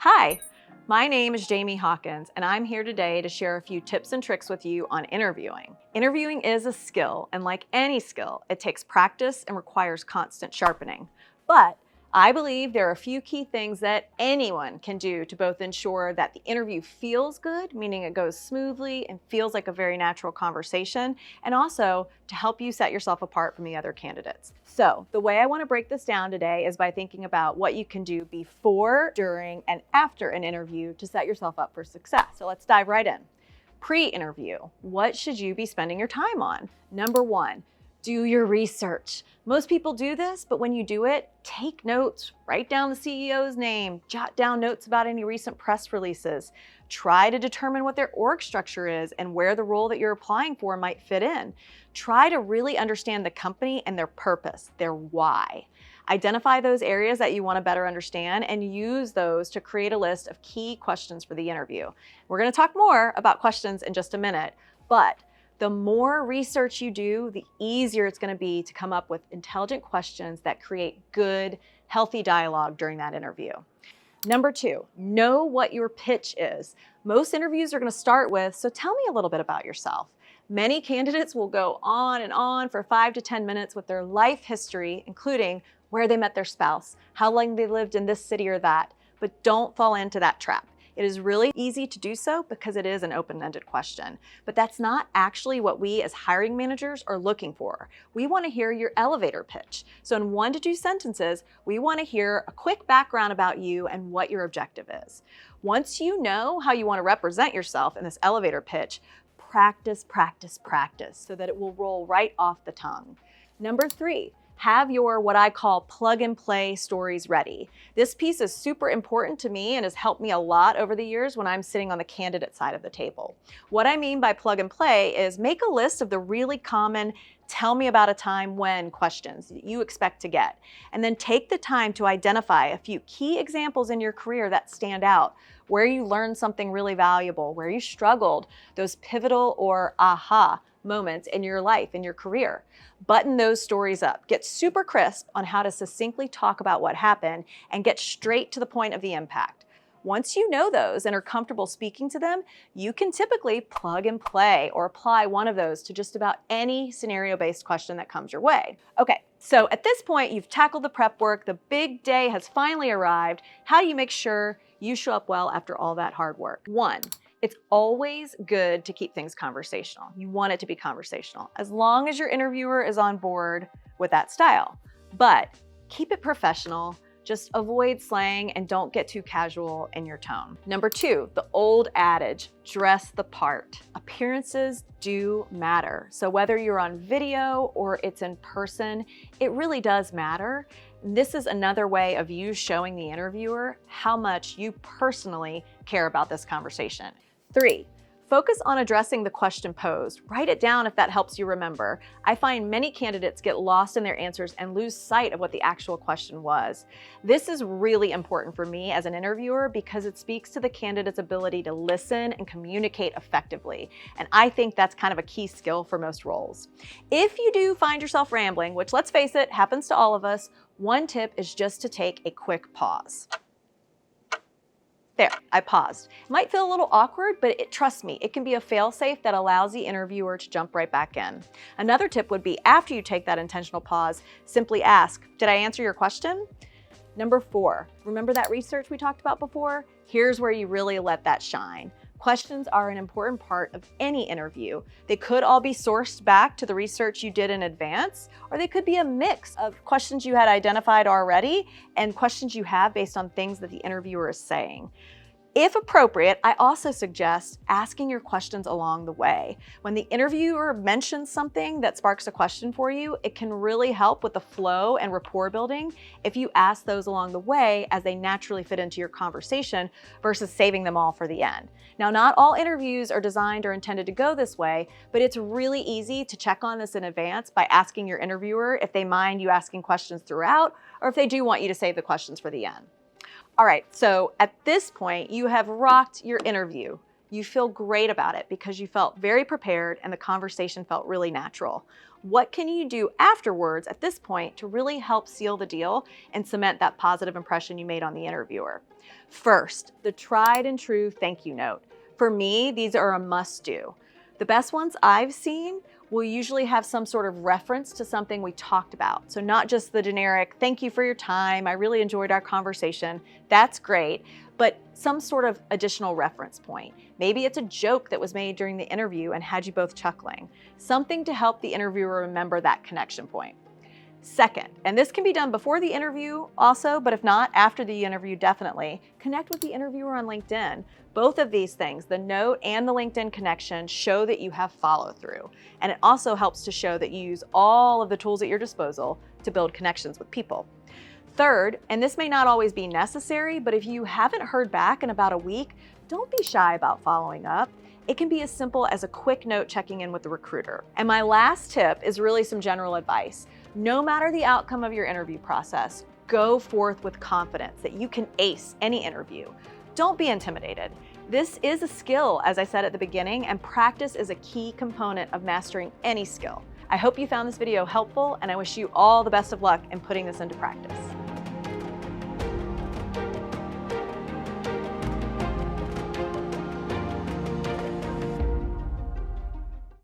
Hi, my name is Jaime Hawkins, and I'm here today to share a few tips and tricks with you on interviewing. Interviewing is a skill, and like any skill, it takes practice and requires constant sharpening. But I believe there are a few key things that anyone can do to both ensure that the interview feels good, meaning it goes smoothly and feels like a very natural conversation, and also to help you set yourself apart from the other candidates. So the way I want to break this down today is by thinking about what you can do before, during, and after an interview to set yourself up for success. So let's dive right in. Pre-interview, what should you be spending your time on? Number one, do your research. Most people do this, but when you do it, take notes, write down the CEO's name, jot down notes about any recent press releases. Try to determine what their org structure is and where the role that you're applying for might fit in. Try to really understand the company and their purpose, their why. Identify those areas that you want to better understand and use those to create a list of key questions for the interview. We're going to talk more about questions in just a minute, but the more research you do, the easier it's going to be to come up with intelligent questions that create good, healthy dialogue during that interview. Number two, know what your pitch is. Most interviews are going to start with, so tell me a little bit about yourself. Many candidates will go on and on for 5 to 10 minutes with their life history, including where they met their spouse, how long they lived in this city or that, but don't fall into that trap. It is really easy to do so because it is an open-ended question, but that's not actually what we as hiring managers are looking for. We want to hear your elevator pitch. So in 1 to 2 sentences, we want to hear a quick background about you and what your objective is. Once you know how you want to represent yourself in this elevator pitch, practice, practice, practice so that it will roll right off the tongue. Number 3, have your what I call plug and play stories ready. This piece is super important to me and has helped me a lot over the years when I'm sitting on the candidate side of the table. What I mean by plug and play is make a list of the really common tell me about a time when questions that you expect to get, and then take the time to identify a few key examples in your career that stand out, where you learned something really valuable, where you struggled, those pivotal or aha moments in your life, in your career. Button those stories up. Get super crisp on how to succinctly talk about what happened and get straight to the point of the impact. Once you know those and are comfortable speaking to them, you can typically plug and play or apply one of those to just about any scenario-based question that comes your way. Okay, so at this point, you've tackled the prep work, the big day has finally arrived. How do you make sure you show up well after all that hard work? 1, it's always good to keep things conversational. You want it to be conversational, as long as your interviewer is on board with that style. But keep it professional, just avoid slang and don't get too casual in your tone. Number 2, the old adage, dress the part. Appearances do matter. So whether you're on video or it's in person, it really does matter. This is another way of you showing the interviewer how much you personally care about this conversation. 3, focus on addressing the question posed. Write it down if that helps you remember. I find many candidates get lost in their answers and lose sight of what the actual question was. This is really important for me as an interviewer because it speaks to the candidate's ability to listen and communicate effectively. And I think that's kind of a key skill for most roles. If you do find yourself rambling, which let's face it, happens to all of us, one tip is just to take a quick pause. There, I paused. It might feel a little awkward, but trust me, it can be a fail-safe that allows the interviewer to jump right back in. Another tip would be after you take that intentional pause, simply ask, did I answer your question? Number 4, remember that research we talked about before? Here's where you really let that shine. Questions are an important part of any interview. They could all be sourced back to the research you did in advance, or they could be a mix of questions you had identified already and questions you have based on things that the interviewer is saying. If appropriate, I also suggest asking your questions along the way. When the interviewer mentions something that sparks a question for you, it can really help with the flow and rapport building if you ask those along the way as they naturally fit into your conversation versus saving them all for the end. Now, not all interviews are designed or intended to go this way, but it's really easy to check on this in advance by asking your interviewer if they mind you asking questions throughout or if they do want you to save the questions for the end. All right, so at this point, you have rocked your interview. You feel great about it because you felt very prepared and the conversation felt really natural. What can you do afterwards at this point to really help seal the deal and cement that positive impression you made on the interviewer? First, the tried and true thank you note. For me, these are a must do. The best ones I've seen will usually have some sort of reference to something we talked about. So not just the generic, thank you for your time, I really enjoyed our conversation. That's great, but some sort of additional reference point. Maybe it's a joke that was made during the interview and had you both chuckling. Something to help the interviewer remember that connection point. Second, and this can be done before the interview also, but if not, after the interview definitely, connect with the interviewer on LinkedIn. Both of these things, the note and the LinkedIn connection, show that you have follow through. And it also helps to show that you use all of the tools at your disposal to build connections with people. Third, and this may not always be necessary, but if you haven't heard back in about a week, don't be shy about following up. It can be as simple as a quick note checking in with the recruiter. And my last tip is really some general advice. No matter the outcome of your interview process, go forth with confidence that you can ace any interview. Don't be intimidated. This is a skill, as I said at the beginning, and practice is a key component of mastering any skill. I hope you found this video helpful, and I wish you all the best of luck in putting this into practice.